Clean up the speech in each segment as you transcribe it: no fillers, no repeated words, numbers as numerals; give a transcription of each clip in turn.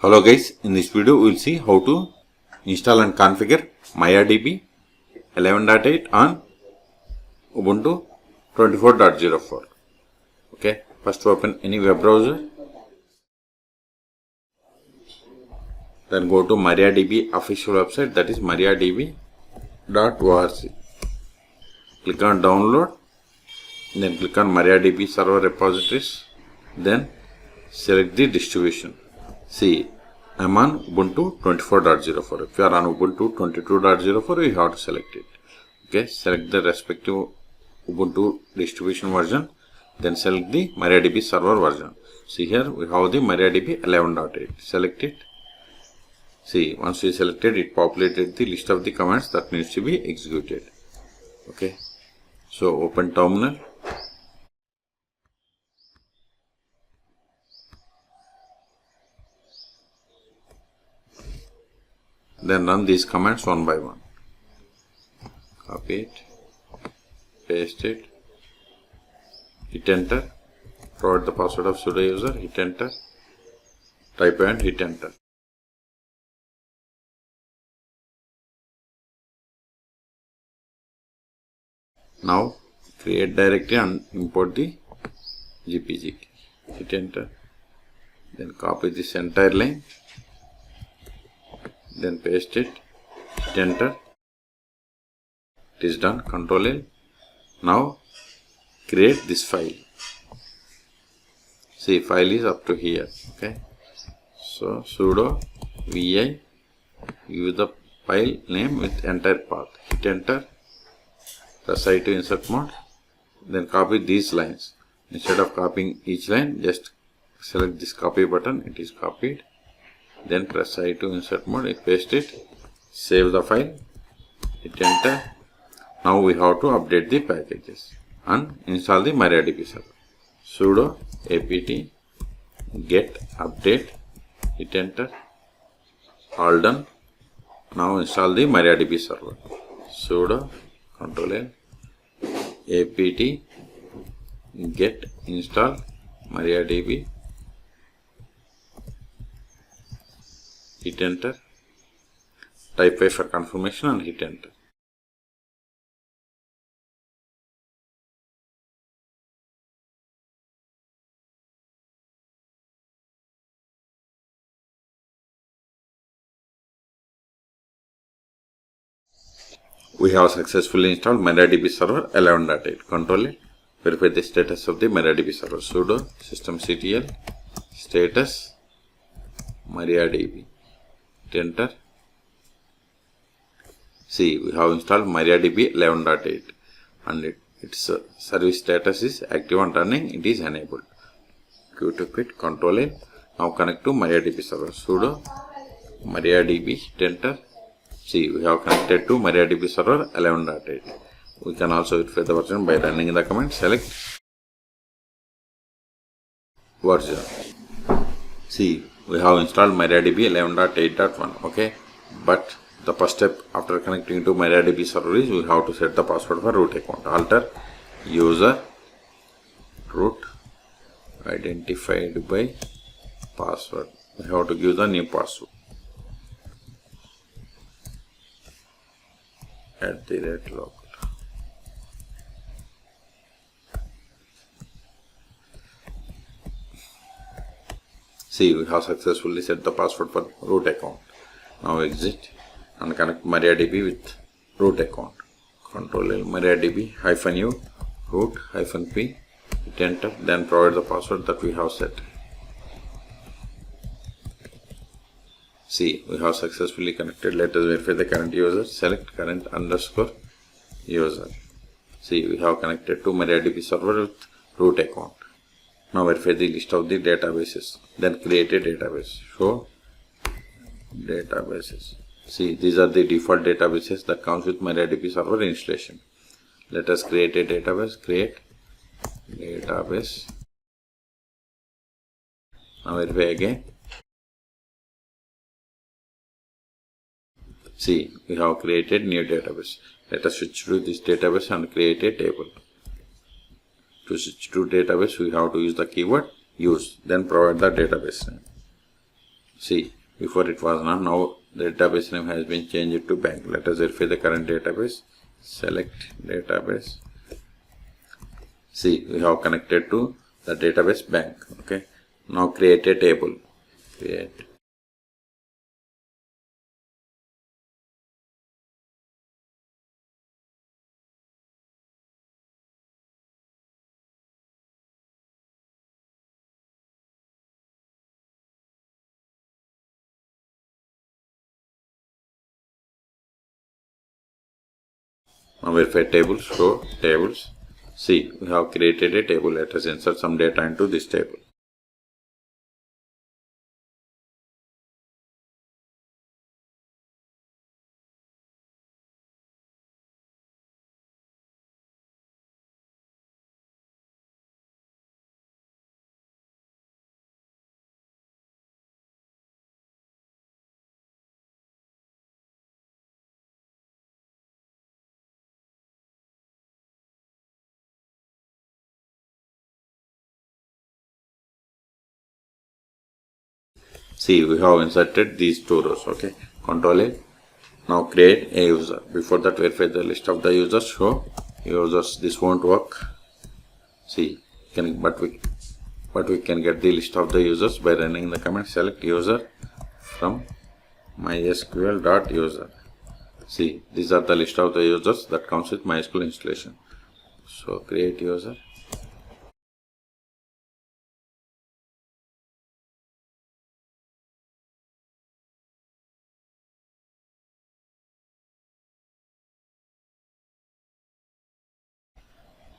Hello guys, in this video we will see how to install and configure MariaDB 11.8 on Ubuntu 24.04. Okay, first open any web browser, then go to MariaDB official website, that is MariaDB.org. Click on download, then click on MariaDB server repositories, then select the distribution. See, I am on Ubuntu 24.04. If you are on Ubuntu 22.04, you have to select it. Okay, select the respective Ubuntu distribution version, then select the MariaDB server version. See here we have the MariaDB 11.8. Select it. See, once you selected it, populated the list of the commands that needs to be executed. Okay, so open terminal. Then run these commands one by one. Copy it, paste it, hit enter, provide the password of sudo user, hit enter, type and hit enter. Now create directory and import the GPG. Hit enter, then copy this entire line, then paste it, hit enter. It is done. Control L. Now create this file. See, file is up to here. Okay, so sudo vi, use the file name with entire path. Hit enter. Press I to insert mode. Then copy these lines. Instead of copying each line, just select this copy button. It is copied. Then press I to insert mode, paste it, save the file, hit enter. Now we have to update the packages and install the MariaDB server. Sudo apt get update, hit enter, all done. Now install the MariaDB server. Sudo Ctrl L apt get install MariaDB, hit enter, type I for confirmation and hit enter. We have successfully installed MariaDB server 11.8. Control it. Verify the status of the MariaDB server. Sudo systemctl status MariaDB. Hit enter. See, we have installed MariaDB 11.8 and its service status is active and running. It is enabled. Q to quit. Control A. Now connect to MariaDB server. Sudo MariaDB. Hit enter. See, we have connected to MariaDB server 11.8. We can also verify the version by running the command select version. See, we have installed MariaDB 11.8.1. Okay, but the first step after connecting to MariaDB server is we have to set the password for root account. Alter user root identified by password. We have to give the new password. @local. See, we have successfully set the password for root account. Now exit and connect MariaDB with root account. Control L MariaDB -u root -p, hit enter, then provide the password that we have set. See, we have successfully connected. Let us verify the current user. Select current _ user. See, we have connected to MariaDB server with root account. Now verify the list of the databases. Then create a database. Show databases. See, these are the default databases that comes with MariaDB server installation. Let us create a database. Create database. Now verify again. See, we have created new database. Let us switch to this database and create a table. To switch to database, we have to use the keyword use, then provide the database name. See, before it was not. Now the database name has been changed to bank. Let us verify the current database. Select database. See, we have connected to the database bank. Okay. Now create a table. Create. Now verify tables. Show tables. See, we have created a table. Let us insert some data into this table. See, we have inserted these two rows. Okay. Control A. Now create a user. Before that, verify the list of the users. Show users. This won't work. See, but we can get the list of the users by running the command select user from mysql.user. See, these are the list of the users that comes with MySQL installation. So create user.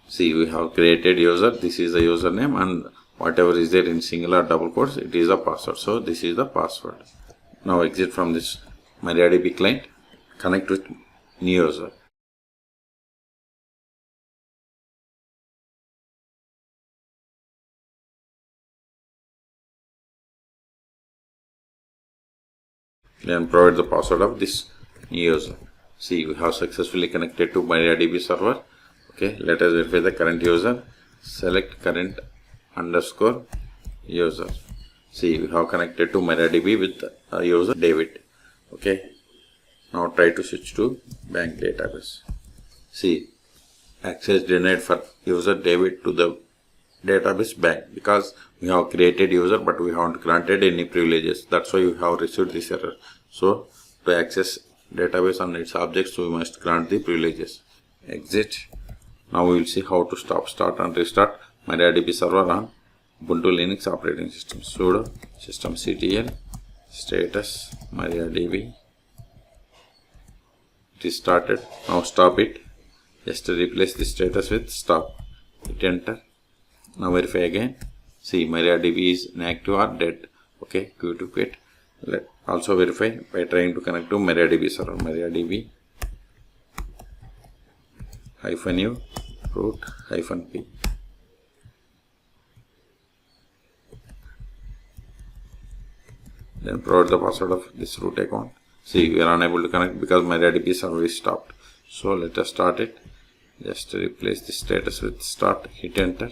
See, we have created user. This is the username, and whatever is there in single or double quotes, it is the password. So this is the password. Now exit from this MariaDB client. Connect with new user. Then provide the password of this new user. See, we have successfully connected to MariaDB server. Okay, let us verify the current user. Select current underscore user. See, we have connected to MariaDB with user David. Okay, now try to switch to bank database. See, access denied for user David to the database bank because we have created user but we haven't granted any privileges. That's why we have received this error. So to access database and its objects, we must grant the privileges. Exit. Now we will see how to start and restart MariaDB server on Ubuntu Linux operating system. Sudo systemctl status MariaDB. It is started. Now stop it. Just replace the status with stop. Hit enter. Now verify again. See, MariaDB is inactive or dead. Okay, quit to quit. Let also verify by trying to connect to MariaDB server. MariaDB -u root -p. Then provide the password of this root account. See, we are unable to connect because MariaDB server is stopped. So let us start it. Just replace the status with start. Hit enter.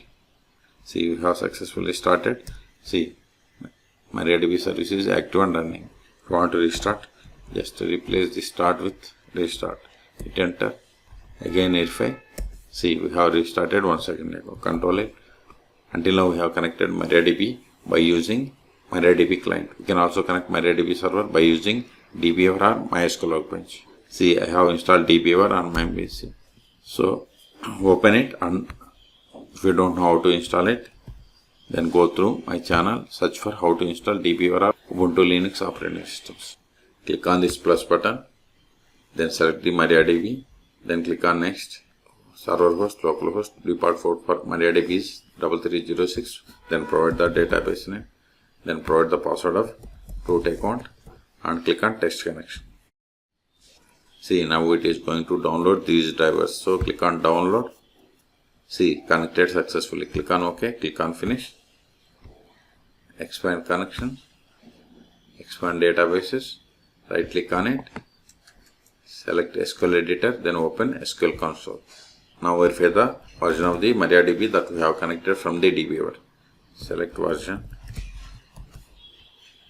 See, we have successfully started. See, MariaDB service is active and running. If you want to restart, just replace the start with restart. Hit enter. Again verify. See, we have restarted 1 second ago. Control it. Until now we have connected MariaDB by using MariaDB client. We can also connect MariaDB server by using dbeaver or MySQL Workbench. See, I have installed dbeaver on my PC. So open it, and if you don't know how to install it, then go through my channel, search for how to install dbeaver or Ubuntu Linux operating systems. Click on this plus button, then select the MariaDB, then click on next. Server host, localhost, default port for MariaDB is 3306. Then provide the database name, then provide the password of root account, and click on test connection. See, now it is going to download these drivers. So click on download. See, connected successfully. Click on OK. Click on finish. Expand connection. Expand databases. Right click on it. Select SQL editor. Then open SQL console. Now verify the version of the MariaDB that we have connected from the dbeaver. Select version.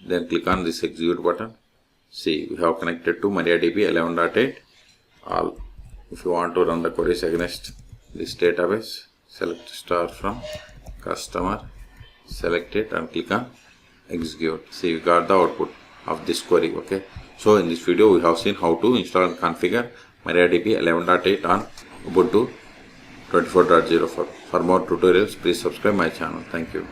Then click on this execute button. See, we have connected to MariaDB 11.8 all. If you want to run the queries against this database, select star from customer, select it and click on execute. See, we got the output of this query. Okay, so in this video we have seen how to install and configure MariaDB 11.8 on Ubuntu 24.04. For more tutorials, please subscribe my channel. Thank you.